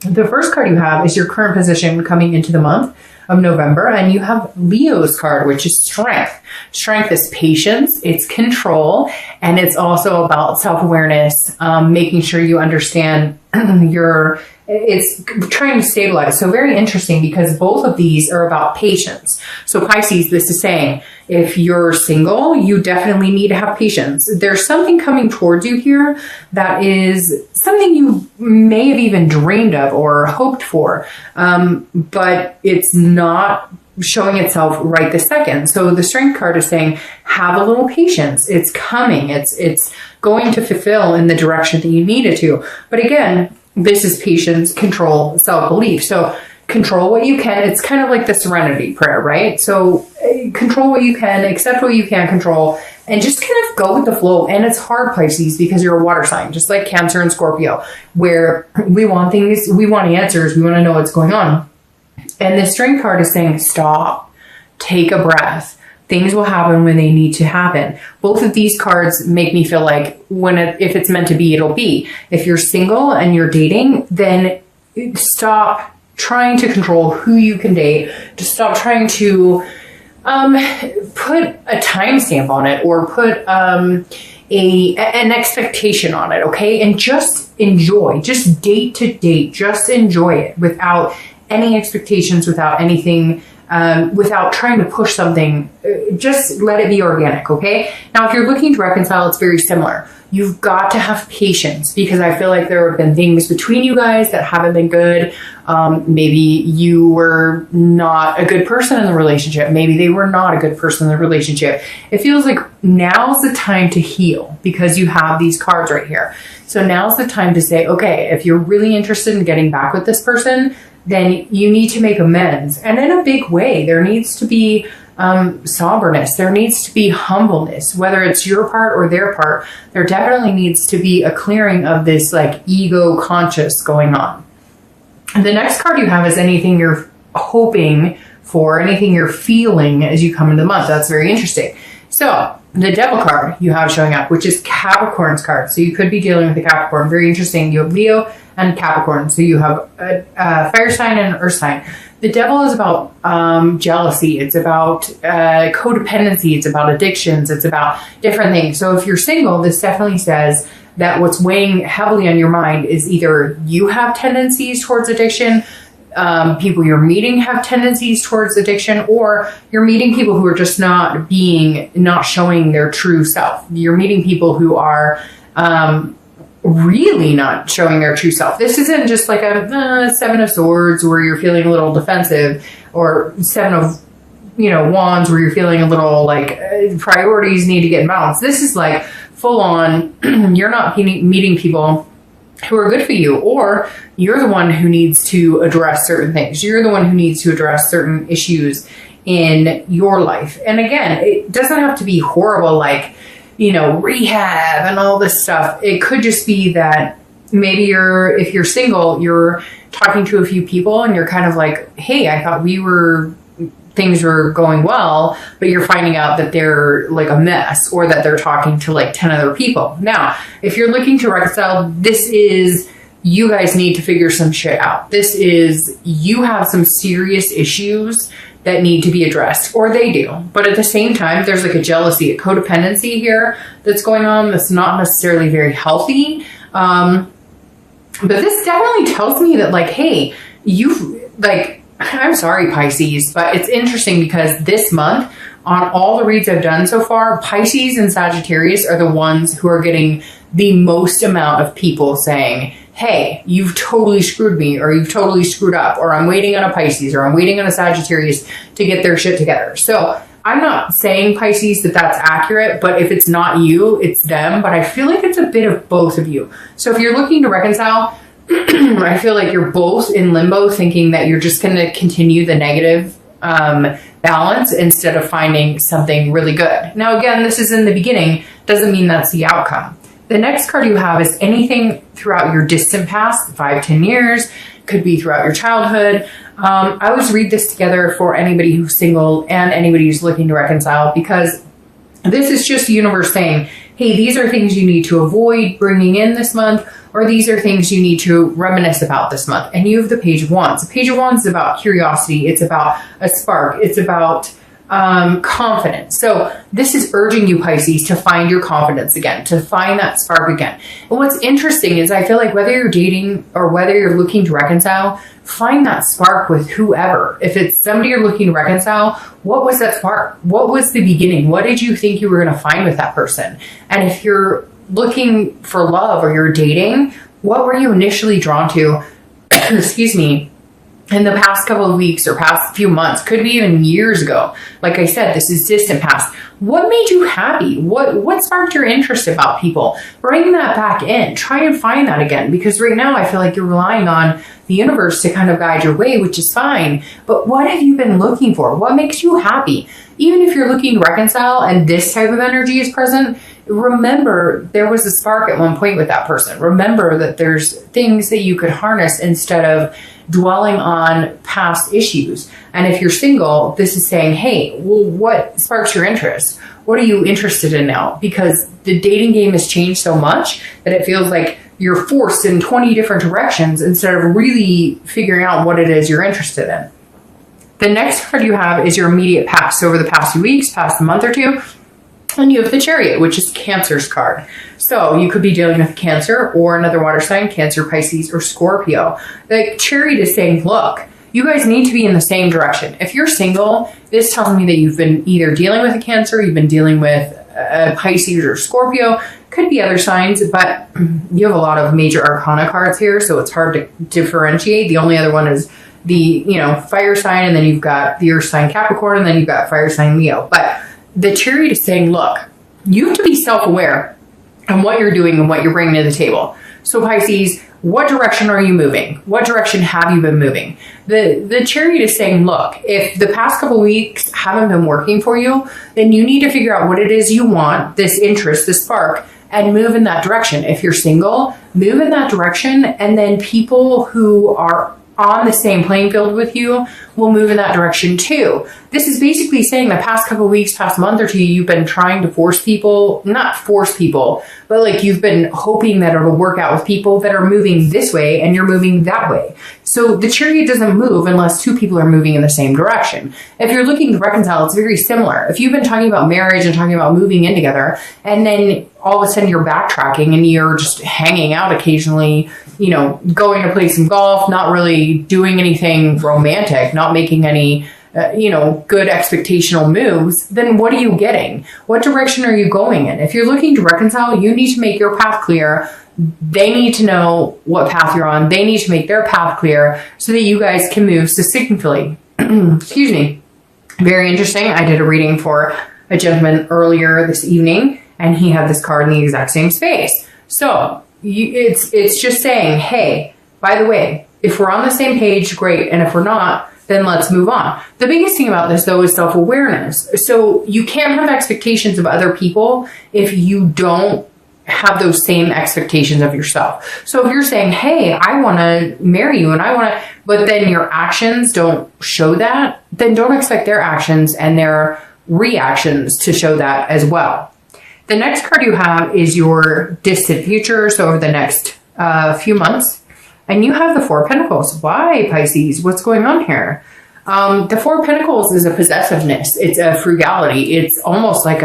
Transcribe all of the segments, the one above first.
The first card you have is your current position coming into the month of November, and you have Leo's card, which is strength. Strength is patience, it's control, and it's also about self-awareness, making sure you understand it's trying to stabilize. So very interesting, because both of these are about patience. So Pisces, this is saying, if you're single, you definitely need to have patience. There's something coming towards you here that is something you may have even dreamed of or hoped for, but it's not showing itself right this second. So the strength card is saying, have a little patience. It's coming. It's going to fulfill in the direction that you need it to. But again, this is patience, control, self-belief. So control what you can. It's kind of like the serenity prayer, right? So control what you can, accept what you can't control, and just kind of go with the flow. And it's hard, Pisces, because you're a water sign, just like Cancer and Scorpio, where we want things, we want answers, we want to know what's going on. And the strength card is saying, stop, take a breath. Things will happen when they need to happen. Both of these cards make me feel like if it's meant to be, it'll be. If you're single and you're dating, then stop trying to control who you can date. Just stop trying to put a timestamp on it, or put an expectation on it, okay? And just enjoy. Just date to date. Just enjoy it without any expectations, without anything, without trying to push something. Just let it be organic, okay? Now, if you're looking to reconcile, it's very similar. You've got to have patience, because I feel like there have been things between you guys that haven't been good. Maybe you were not a good person in the relationship. Maybe they were not a good person in the relationship. It feels like now's the time to heal, because you have these cards right here. So now's the time to say, okay, if you're really interested in getting back with this person, then you need to make amends. And in a big way, there needs to be somberness. There needs to be humbleness, whether it's your part or their part. There definitely needs to be a clearing of this like ego conscious going on. And the next card you have is anything you're hoping for, anything you're feeling as you come into the month. That's very interesting. So the Devil card you have showing up, which is Capricorn's card. So you could be dealing with a Capricorn. Very interesting. You have Leo and Capricorn. So you have a fire sign and an earth sign. The Devil is about jealousy. It's about codependency. It's about addictions. It's about different things. So if you're single, this definitely says that what's weighing heavily on your mind is either you have tendencies towards addiction, people you're meeting have tendencies towards addiction, or you're meeting people who are just not showing their true self. You're meeting people who are really not showing their true self. This isn't just like a Seven of Swords where you're feeling a little defensive, or Seven of Wands where you're feeling a little like priorities need to get in balance. This is like full on, you're not meeting people who are good for you, or you're the one who needs to address certain things. You're the one who needs to address certain issues in your life. And again, it doesn't have to be horrible, like, rehab and all this stuff. It could just be that maybe if you're single, you're talking to a few people and you're kind of like, hey, I thought things were going well, but you're finding out that they're like a mess, or that they're talking to like 10 other people. Now, if you're looking to reconcile, this is, you guys need to figure some shit out. This is, you have some serious issues that need to be addressed, or they do. But at the same time, there's like a jealousy, a codependency here that's going on that's not necessarily very healthy. But this definitely tells me that like, hey, I'm sorry, Pisces, but it's interesting because this month, on all the reads I've done so far, Pisces and Sagittarius are the ones who are getting the most amount of people saying, hey, you've totally screwed me, or you've totally screwed up, or I'm waiting on a Pisces, or I'm waiting on a Sagittarius to get their shit together. So I'm not saying, Pisces, that that's accurate, but if it's not you, it's them. But I feel like it's a bit of both of you. So if you're looking to reconcile, I feel like you're both in limbo, thinking that you're just going to continue the negative balance instead of finding something really good. Now, again, this is in the beginning, doesn't mean that's the outcome. The next card you have is anything throughout your distant past, 5-10 years, could be throughout your childhood. I always read this together for anybody who's single and anybody who's looking to reconcile, because this is just the universe saying, hey, these are things you need to avoid bringing in this month, or these are things you need to reminisce about this month. And you have the Page of Wands. The Page of Wands is about curiosity. It's about a spark. It's about confidence. So this is urging you, Pisces, to find your confidence again, to find that spark again. And what's interesting is I feel like whether you're dating or whether you're looking to reconcile, find that spark with whoever. If it's somebody you're looking to reconcile, what was that spark? What was the beginning? What did you think you were going to find with that person? And if you're looking for love or you're dating, what were you initially drawn to? Excuse me. In the past couple of weeks or past few months, could be even years ago. Like I said, this is distant past. What made you happy? What sparked your interest about people? Bring that back in. Try and find that again. Because right now I feel like you're relying on the universe to kind of guide your way, which is fine. But what have you been looking for? What makes you happy? Even if you're looking to reconcile and this type of energy is present, remember there was a spark at one point with that person. Remember that there's things that you could harness instead of dwelling on past issues. And if you're single, this is saying, hey, well, what sparks your interest? What are you interested in now? Because the dating game has changed so much that it feels like you're forced in 20 different directions instead of really figuring out what it is you're interested in. The next card you have is your immediate past. So over the past few weeks, past a month or two, and you have the Chariot, which is Cancer's card. So you could be dealing with Cancer or another water sign, Cancer, Pisces, or Scorpio. The Chariot is saying, look, you guys need to be in the same direction. If you're single, this tells me that you've been either dealing with a Cancer, you've been dealing with a Pisces or Scorpio. Could be other signs, but you have a lot of major arcana cards here, so it's hard to differentiate. The only other one is the, fire sign, and then you've got the earth sign Capricorn, and then you've got fire sign Leo. But the Chariot is saying, look, you have to be self-aware on what you're doing and what you're bringing to the table. So Pisces, what direction are you moving? What direction have you been moving? The Chariot is saying, look, if the past couple weeks haven't been working for you, then you need to figure out what it is you want, this interest, this spark, and move in that direction. If you're single, move in that direction, and then people who are on the same playing field with you will move in that direction too. This is basically saying the past couple of weeks, past month or two, you've been trying to not force people, but like you've been hoping that it'll work out with people that are moving this way and you're moving that way. So the Chariot doesn't move unless two people are moving in the same direction. If you're looking to reconcile, it's very similar. If you've been talking about marriage and talking about moving in together, and then all of a sudden you're backtracking and you're just hanging out occasionally, going to play some golf, not really doing anything romantic, not making any, good expectational moves, then what are you getting? What direction are you going in? If you're looking to reconcile, you need to make your path clear. They need to know what path you're on. They need to make their path clear so that you guys can move succinctly. Excuse me. Very interesting. I did a reading for a gentleman earlier this evening, and he had this card in the exact same space. So it's just saying, hey, by the way, if we're on the same page, great. And if we're not, then let's move on. The biggest thing about this, though, is self-awareness. So you can't have expectations of other people if you don't have those same expectations of yourself. So if you're saying, hey, I want to marry you but then your actions don't show that, then don't expect their actions and their reactions to show that as well. The next card you have is your distant future. So over the next few months. And you have the Four of Pentacles. Why, Pisces? What's going on here? The Four of Pentacles is a possessiveness. It's a frugality. It's almost like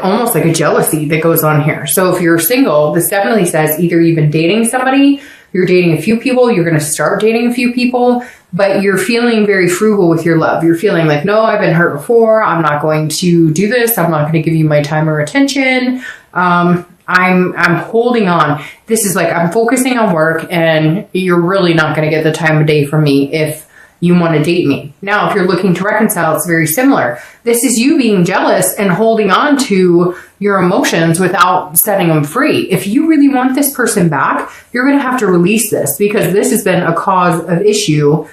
almost like a jealousy that goes on here. So if you're single, this definitely says either you've been dating somebody, you're dating a few people, you're going to start dating a few people, but you're feeling very frugal with your love. You're feeling like, no, I've been hurt before. I'm not going to do this. I'm not going to give you my time or attention. I'm holding on. This is like, I'm focusing on work, and you're really not going to get the time of day from me if you want to date me. Now, if you're looking to reconcile, it's very similar. This is you being jealous and holding on to your emotions without setting them free. If you really want this person back, you're going to have to release this, because this has been a cause of issue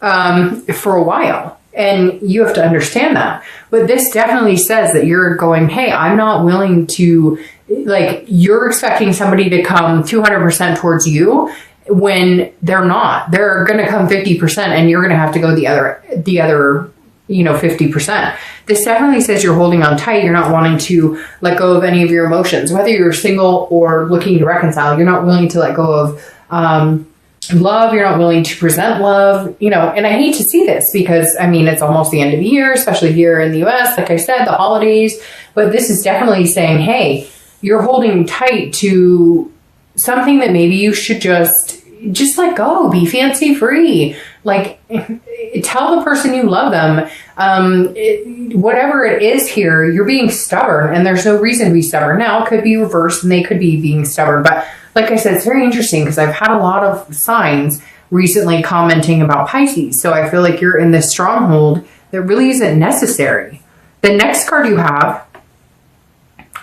for a while. And you have to understand that. But this definitely says that you're going, hey, I'm not willing to, like, you're expecting somebody to come 200% towards you when they're not. They're going to come 50%, and you're going to have to go the other 50%. This definitely says you're holding on tight. You're not wanting to let go of any of your emotions, whether you're single or looking to reconcile. You're not willing to let go of love. You're not willing to present love, and I hate to see this because it's almost the end of the year, especially here in the US, like I said, the holidays, but this is definitely saying, hey, you're holding tight to something that maybe you should just let go, be fancy free. Like, tell the person you love them, whatever it is here, you're being stubborn and there's no reason to be stubborn. Now it could be reversed and they could be being stubborn, but like I said, it's very interesting because I've had a lot of signs recently commenting about Pisces. So I feel like you're in this stronghold that really isn't necessary. The next card you have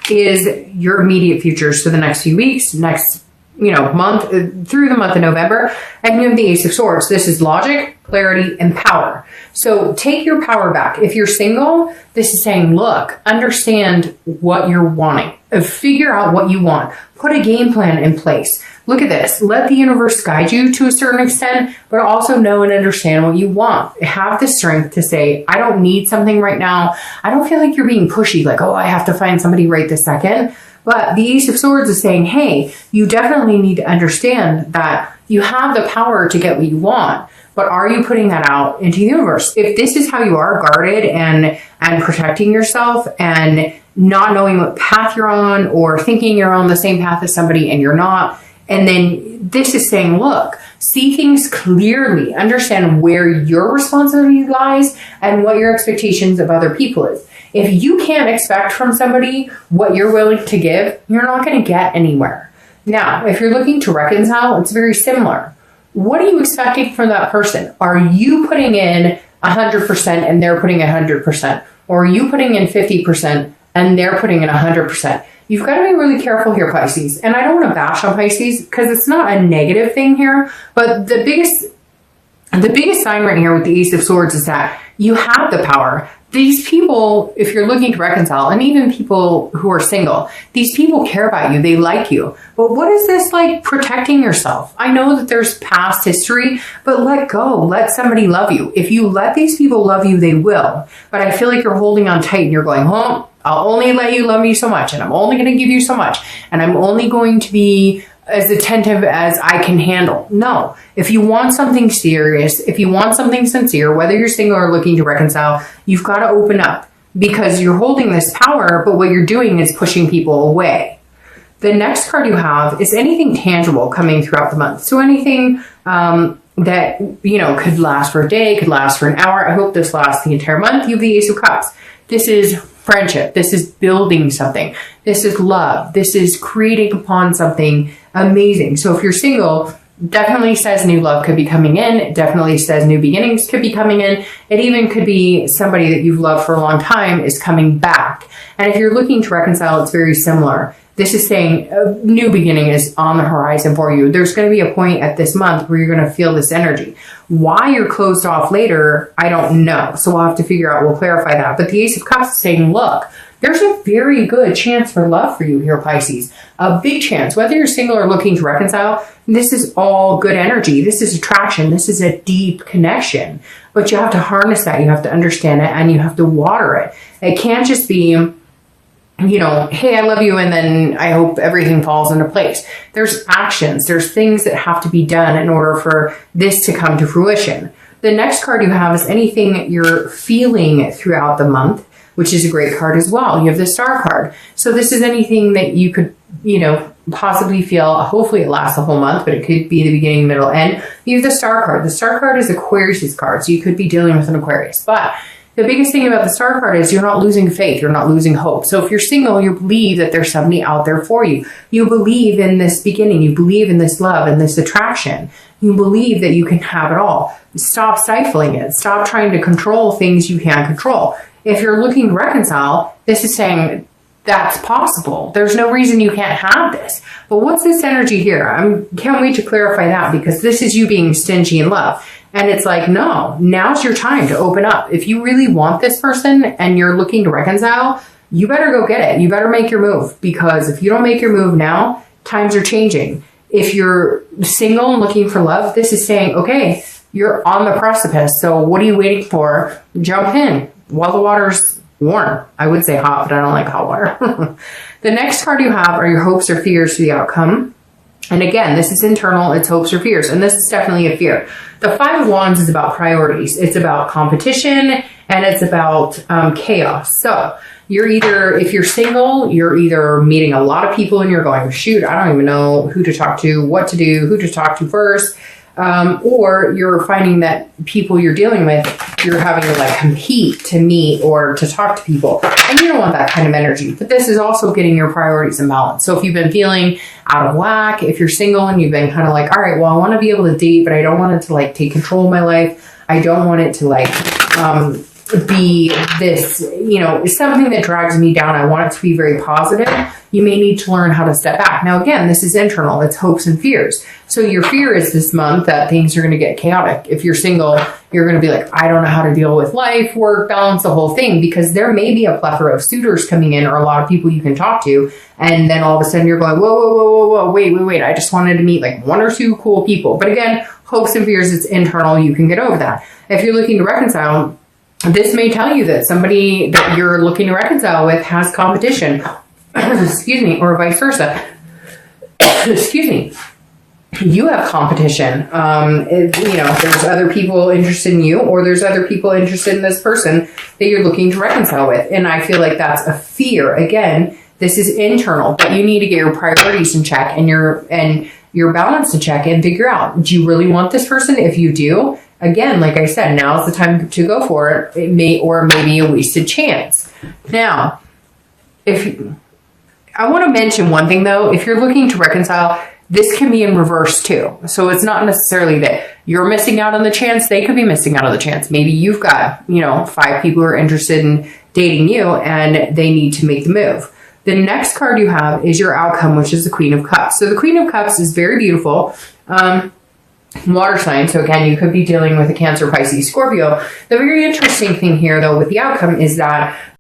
is your immediate future. So the next few weeks, next month, through the month of November, and you have the Ace of Swords. This is logic, clarity, and power. So take your power back. If you're single, this is saying, look, understand what you're wanting. Figure out what you want. Put a game plan in place. Look at this. Let the universe guide you to a certain extent, but also know and understand what you want. Have the strength to say, I don't need something right now. I don't feel like you're being pushy, like, oh, I have to find somebody right this second. But the Ace of Swords is saying, hey, you definitely need to understand that you have the power to get what you want, but are you putting that out into the universe? If this is how you are, guarded and protecting yourself and not knowing what path you're on or thinking you're on the same path as somebody and you're not, and then this is saying, look, see things clearly, understand where your responsibility lies and what your expectations of other people is. If you can't expect from somebody what you're willing to give, you're not going to get anywhere. Now, if you're looking to reconcile, it's very similar. What are you expecting from that person? Are you putting in 100% and they're putting 100%? Or are you putting in 50% and they're putting in 100%? You've got to be really careful here, Pisces. And I don't want to bash on Pisces because it's not a negative thing here, but the biggest sign right here with the Ace of Swords is that you have the power. These people, if you're looking to reconcile, and even people who are single, these people care about you. They like you. But what is this like protecting yourself? I know that there's past history, but let go. Let somebody love you. If you let these people love you, they will. But I feel like you're holding on tight and you're going, I'll only let you love me so much, and I'm only going to give you so much, and I'm only going to be as attentive as I can handle. No. If you want something serious, if you want something sincere, whether you're single or looking to reconcile, you've got to open up because you're holding this power, but what you're doing is pushing people away. The next card you have is anything tangible coming throughout the month. So anything that, could last for a day, could last for an hour. I hope this lasts the entire month. You have the Ace of Cups. This is friendship. This is building something. This is love. This is creating upon something amazing. So if you're single, definitely says new love could be coming in. It definitely says new beginnings could be coming in. It even could be somebody that you've loved for a long time is coming back. And if you're looking to reconcile, it's very similar. This is saying a new beginning is on the horizon for you. There's going to be a point at this month where you're going to feel this energy. Why you're closed off later, I don't know. So we'll have to figure out, we'll clarify that. But the Ace of Cups is saying, look, there's a very good chance for love for you here, Pisces. A big chance. Whether you're single or looking to reconcile, this is all good energy. This is attraction. This is a deep connection. But you have to harness that. You have to understand it and you have to water it. It can't just be, hey, I love you, and then I hope everything falls into place. There's actions. There's things that have to be done in order for this to come to fruition. The next card you have is anything you're feeling throughout the month, which is a great card as well. You have the Star card. So this is anything that you could, possibly feel. Hopefully it lasts the whole month, but it could be the beginning, middle, end. You have the Star card. The Star card is Aquarius' card, so you could be dealing with an Aquarius. But the biggest thing about the Star card is you're not losing faith. You're not losing hope. So if you're single, you believe that there's somebody out there for you. You believe in this beginning. You believe in this love and this attraction. You believe that you can have it all. Stop stifling it. Stop trying to control things you can't control. If you're looking to reconcile, this is saying that's possible. There's no reason you can't have this. But what's this energy here? I can't wait to clarify that because this is you being stingy in love. And it's like, no, now's your time to open up. If you really want this person and you're looking to reconcile, you better go get it. You better make your move, because if you don't make your move now, times are changing. If you're single and looking for love, this is saying, okay, You're on the precipice. So what are you waiting for? Jump in while the water's warm. I would say hot, but I don't like hot water. The next card you have are your hopes or fears for the outcome. And again, this is internal, it's hopes or fears, and this is definitely a fear. The Five of Wands is about priorities. It's about competition, and it's about chaos. So you're either, if you're single, you're either meeting a lot of people and you're going, shoot, I don't even know who to talk to, what to do, who to talk to first. Or you're finding that people you're dealing with, you're having to like compete to meet or to talk to people. And you don't want that kind of energy. But this is also getting your priorities in balance. So if you've been feeling out of whack, if you're single and you've been kind of like, all right, well, I want to be able to date, but I don't want it to like take control of my life. I don't want it to like be this, you know, something that drags me down. I want it to be very positive. You may need to learn how to step back. Now, again, this is internal. It's hopes and fears. So your fear is this month that things are going to get chaotic. If you're single, you're going to be like, I don't know how to deal with life, work, balance, the whole thing, because there may be a plethora of suitors coming in or a lot of people you can talk to. And then all of a sudden you're going, whoa, wait. I just wanted to meet like one or two cool people. But again, hopes and fears, it's internal. You can get over that. If you're looking to reconcile, this may tell you that somebody that you're looking to reconcile with has competition, excuse me, or vice versa. Excuse me. You have competition. You know, there's other people interested in you, or there's other people interested in this person that you're looking to reconcile with. And I feel like that's a fear. Again, this is internal, but you need to get your priorities in check and your balance in check and figure out, do you really want this person? If you do, again, like I said, now's the time to go for it. It may or may be a wasted chance. Now, I want to mention one thing though, if you're looking to reconcile, this can be in reverse too. So it's not necessarily that you're missing out on the chance. They could be missing out on the chance. Maybe you've got, you know, 5 people who are interested in dating you and they need to make the move. The next card you have is your outcome, which is the Queen of Cups. So the Queen of Cups is very beautiful. Water sign. So again, you could be dealing with a Cancer, Pisces, Scorpio. The very interesting thing here though with the outcome is that